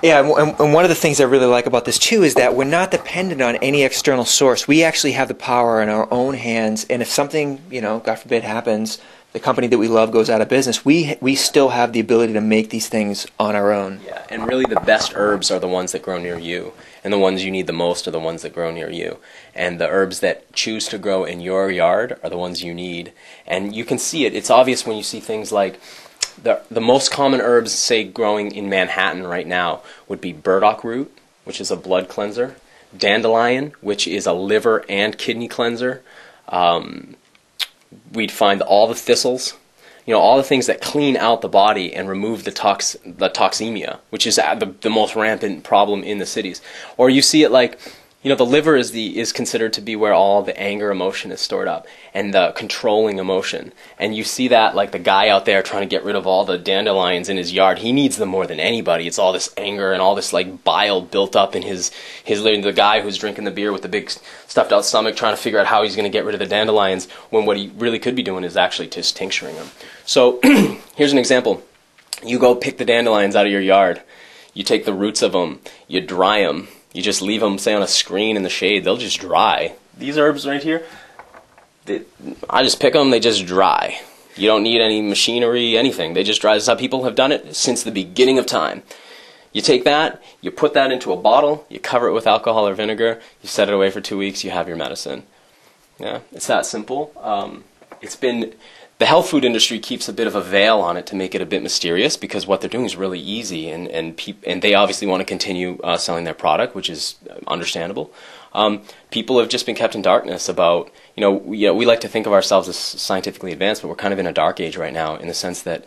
Yeah, and one of the things I really like about this too is that we're not dependent on any external source. We actually have the power in our own hands, and if something, God forbid, happens, the company that we love goes out of business, we still have the ability to make these things on our own. Yeah, and really the best herbs are the ones that grow near you, and the ones you need the most are the ones that grow near you. And the herbs that choose to grow in your yard are the ones you need. And you can see it. It's obvious when you see things like the most common herbs, say, growing in Manhattan right now would be burdock root, which is a blood cleanser, dandelion, which is a liver and kidney cleanser. We'd find all the thistles, all the things that clean out the body and remove the toxemia, which is the most rampant problem in the cities. Or you see it like, the liver is considered to be where all the anger emotion is stored up, and the controlling emotion. And you see that like the guy out there trying to get rid of all the dandelions in his yard. He needs them more than anybody. It's all this anger and all this like bile built up in his liver. The guy who's drinking the beer with the big stuffed out stomach trying to figure out how he's going to get rid of the dandelions, when what he really could be doing is actually just tincturing them. So here's an example. You go pick the dandelions out of your yard. You take the roots of them. You dry them. You just leave them, say, on a screen in the shade. They'll just dry. These herbs right here, I just pick them. They just dry. You don't need any machinery, anything. They just dry. This is how people have done it since the beginning of time. You take that, you put that into a bottle, you cover it with alcohol or vinegar, you set it away for 2 weeks, you have your medicine. Yeah, it's that simple. The health food industry keeps a bit of a veil on it to make it a bit mysterious, because what they're doing is really easy, and they obviously want to continue selling their product, which is understandable. People have just been kept in darkness about, we like to think of ourselves as scientifically advanced, but we're kind of in a dark age right now, in the sense that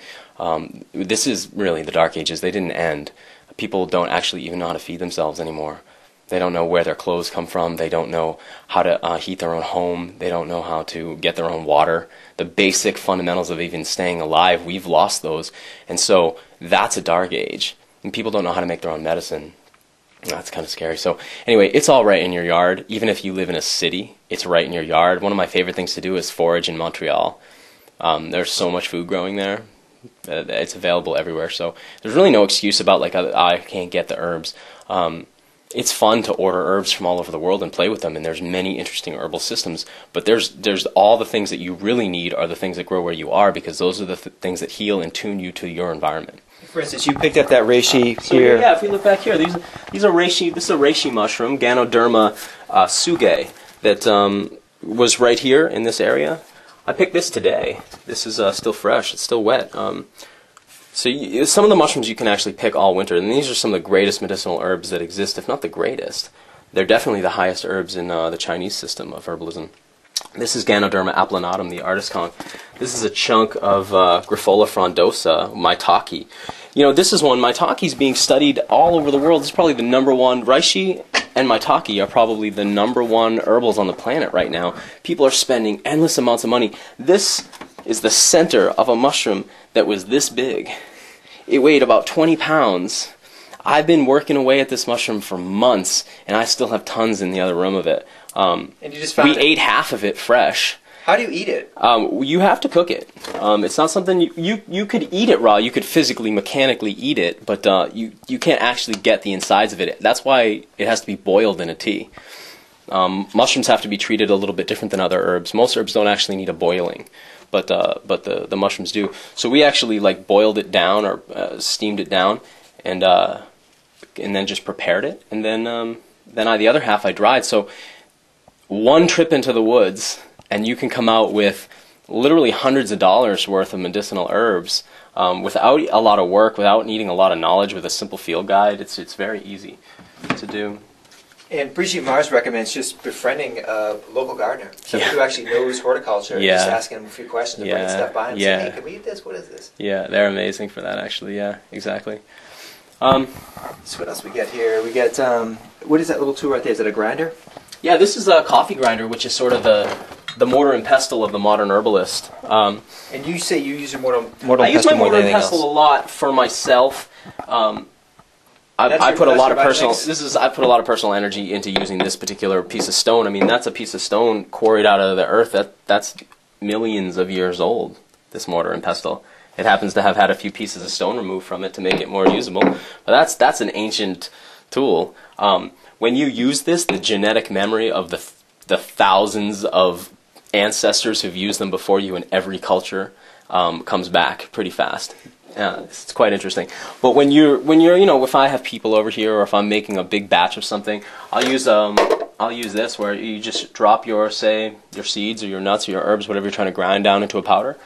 this is really the dark ages. They didn't end. People don't actually even know how to feed themselves anymore. They don't know where their clothes come from. They don't know how to heat their own home. They don't know how to get their own water. The basic fundamentals of even staying alive, we've lost those. And so that's a dark age. And people don't know how to make their own medicine. That's kind of scary. So anyway, it's all right in your yard. Even if you live in a city, it's right in your yard. One of my favorite things to do is forage in Montreal. There's so much food growing there. It's available everywhere. So there's really no excuse about, like, I can't get the herbs. It's fun to order herbs from all over the world and play with them, and there's many interesting herbal systems, but there's all the things that you really need are the things that grow where you are, because those are the things that heal and tune you to your environment. For instance, you picked up that reishi here. Yeah, if we look back here, these are reishi. This is a reishi mushroom, Ganoderma suge, that was right here in this area. I picked this today. This is still fresh. It's still wet. So some of the mushrooms you can actually pick all winter, and these are some of the greatest medicinal herbs that exist, if not the greatest. They're definitely the highest herbs in the Chinese system of herbalism. This is Ganoderma applanatum, the artist conch. This is a chunk of Grifola frondosa, maitake. This is one, maitake is being studied all over the world. This is probably the #1. Reishi and maitake are probably the #1 herbals on the planet right now. People are spending endless amounts of money. This is the center of a mushroom that was this big. It weighed about 20 pounds. I've been working away at this mushroom for months, and I still have tons in the other room of it. And you just found we ate half of it fresh. How do you eat it? You have to cook it. It's not something you could eat it raw. You could physically, mechanically eat it, but you can't actually get the insides of it. That's why it has to be boiled in a tea. Mushrooms have to be treated a little bit different than other herbs. Most herbs don't actually need a boiling, but the mushrooms do. So we actually boiled it down or steamed it down, and then just prepared it, and then the other half I dried. So one trip into the woods, and you can come out with literally hundreds of dollars worth of medicinal herbs without a lot of work, without needing a lot of knowledge, with a simple field guide. It's very easy to do. And Brigitte Mars recommends just befriending a local gardener, someone who actually knows horticulture, and just asking them a few questions and bringing stuff by and saying, hey, can we eat this? What is this? Yeah, they're amazing for that, actually. Yeah, exactly. So what else we get here? We get, what is that little tool right there? Is it a grinder? Yeah, this is a coffee grinder, which is sort of the mortar and pestle of the modern herbalist. And you say you use your mortar and pestle more I use my mortar and pestle else. a lot for myself. I put a lot of personal energy into using this particular piece of stone. I mean, that's a piece of stone quarried out of the earth. That's millions of years old, this mortar and pestle. It happens to have had a few pieces of stone removed from it to make it more usable. But that's an ancient tool. When you use this, the genetic memory of the thousands of ancestors who've used them before you in every culture comes back pretty fast. It's quite interesting. But when you're if I have people over here or if I'm making a big batch of something, I'll use this where you just drop your seeds or your nuts or your herbs, whatever you're trying to grind down into a powder,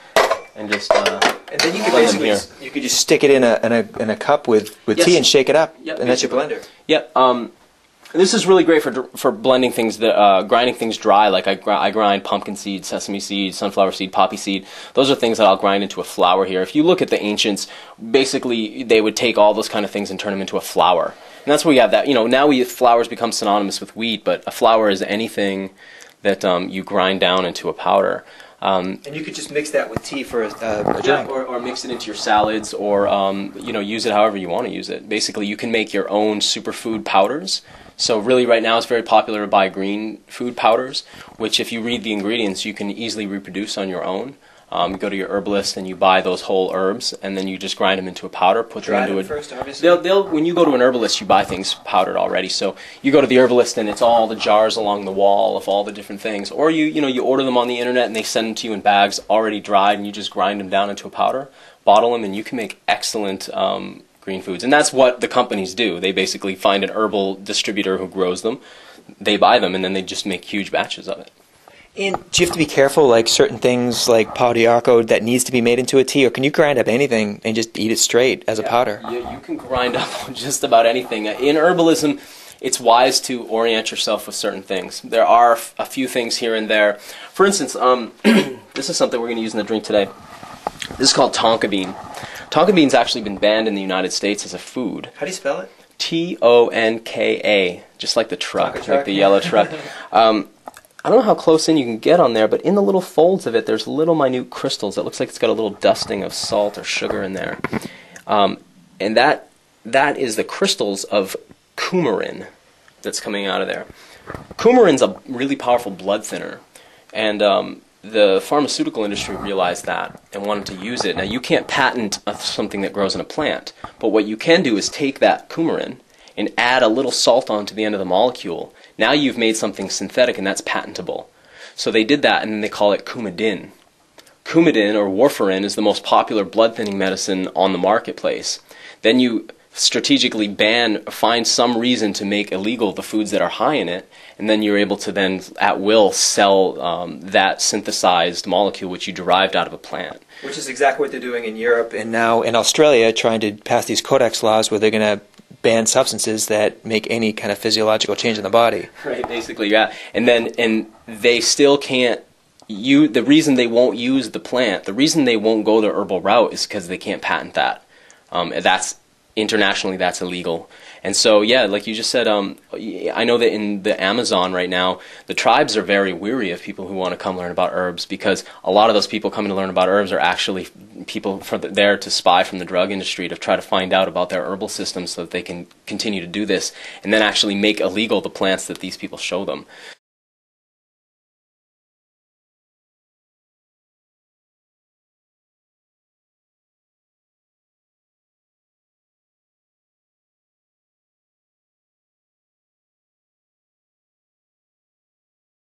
and just and then you can basically you could just stick it in a cup with tea and shake it up, and that's your blender. Yep. This is really great for blending things, grinding things dry. Like I grind pumpkin seed, sesame seed, sunflower seed, poppy seed. Those are things that I'll grind into a flour here. If you look at the ancients, basically they would take all those kind of things and turn them into a flour. And that's where you have that. Now flours become synonymous with wheat, but a flour is anything that you grind down into a powder. And you could just mix that with tea for a drink. Or mix it into your salads, or use it however you want to use it. Basically, you can make your own superfood powders. So really right now it's very popular to buy green food powders, which if you read the ingredients you can easily reproduce on your own. You go to your herbalist and you buy those whole herbs, and then you just grind them into a powder, put them into first, obviously. When you go to an herbalist, you buy things powdered already. So you go to the herbalist and it's all the jars along the wall of all the different things, or you order them on the internet and they send them to you in bags already dried, and you just grind them down into a powder, bottle them, and you can make excellent green foods. And that's what the companies do. They basically find an herbal distributor who grows them, they buy them, and then they just make huge batches of it. And do you have to be careful, like certain things like pau d'arco that needs to be made into a tea, or can you grind up anything and just eat it straight as a powder? Yeah, you can grind up just about anything. In herbalism, it's wise to orient yourself with certain things. There are a few things here and there. For instance, this is something we're going to use in the drink today. This is called tonka bean. Tonka bean's actually been banned in the United States as a food. How do you spell it? Tonka, just like the truck, like the yellow truck. I don't know how close in you can get on there, but in the little folds of it, there's little minute crystals. It looks like it's got a little dusting of salt or sugar in there. And that is the crystals of coumarin that's coming out of there. Coumarin's a really powerful blood thinner, and the pharmaceutical industry realized that and wanted to use it. Now, you can't patent something that grows in a plant, but what you can do is take that coumarin and add a little salt onto the end of the molecule. Now you've made something synthetic, and that's patentable. So they did that, and then they call it Coumadin. Coumadin, or warfarin, is the most popular blood-thinning medicine on the marketplace. Then you strategically find some reason to make illegal the foods that are high in it, and then you're able to then, at will, sell that synthesized molecule which you derived out of a plant. Which is exactly what they're doing in Europe and now in Australia, trying to pass these codex laws where they're going to ban substances that make any kind of physiological change in the body. Right, basically, yeah. And they still can't the reason they won't use the plant, the reason they won't go the herbal route is because they can't patent that. Internationally, that's illegal. And so, yeah, like you just said, I know that in the Amazon right now, the tribes are very weary of people who want to come learn about herbs, because a lot of those people coming to learn about herbs are actually people there to spy from the drug industry to try to find out about their herbal systems so that they can continue to do this and then actually make illegal the plants that these people show them.